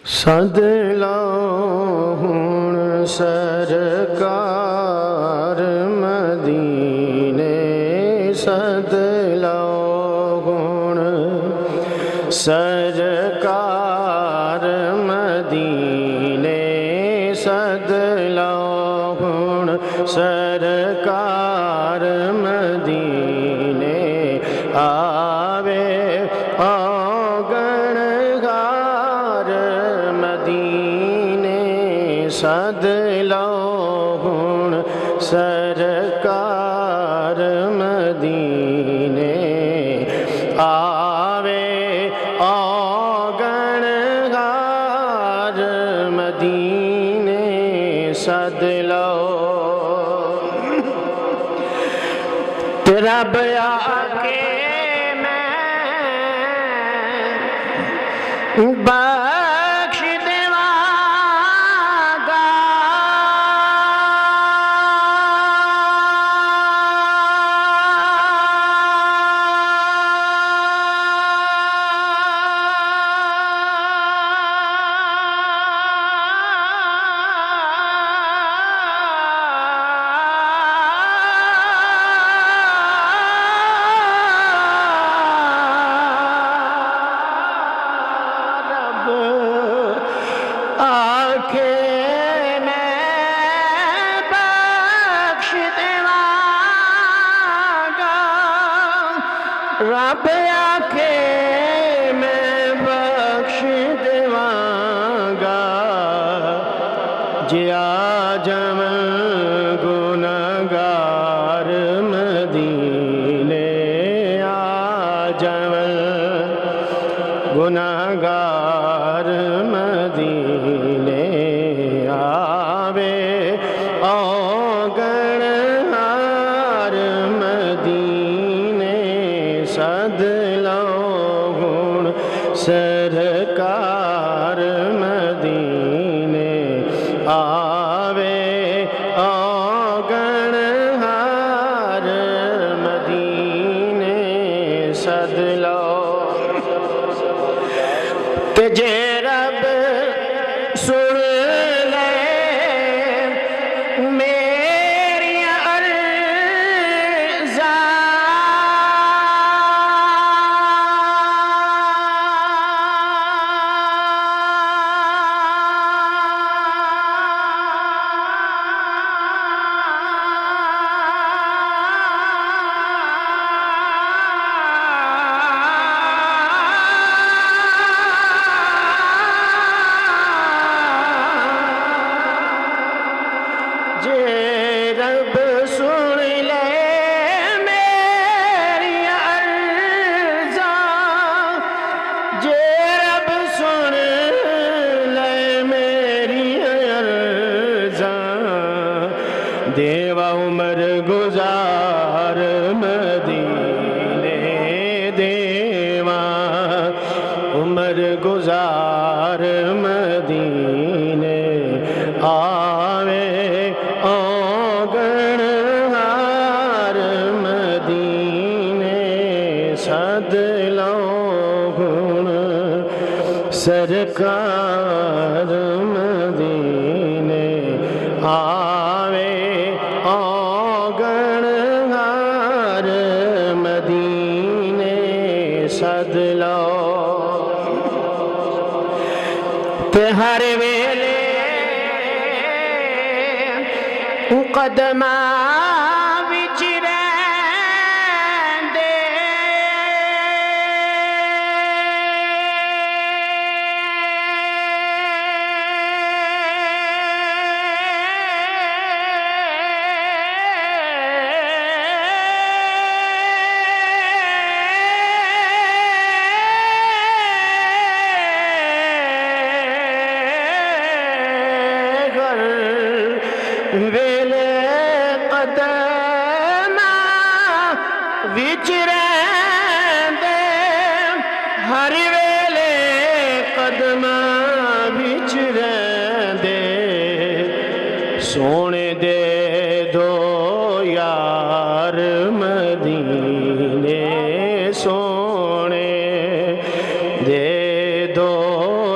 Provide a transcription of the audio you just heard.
سد لو ہن سرکار مدینے سد لو ہن سرکار مدینے سد لو ہن سرکار مدینے آوے سد لو ہن سرکار مدینے آوے آگن غار مدینے سد لو رب آکے میں بخش رب آکے میں بخش دیواں گا جے آ جاواں گنہگار مدینے آ جاواں گنہگار مدینے آوے آگن ہار مدینے سد لو ہن سرکار مدینے آوے آگن ہار مدینے سد لو کہ جے رب سن لے میری عرضاں رب سن لے میری عرضاں جے رب سن لے میری عرضاں دیوا عمر گزار مدینے دیوا عمر گزار مدینے آوے آگن ہار مدینے سد لو ہن سرکار مدینے آوے آگن ہار مدینے سد لو تے ہر ویلے قدماں وچ رہندے ویلے قدماں وچ رہندے ہر ویلے قدماں وچ رہندے سونے دے دو یار مدینے سونے دے دو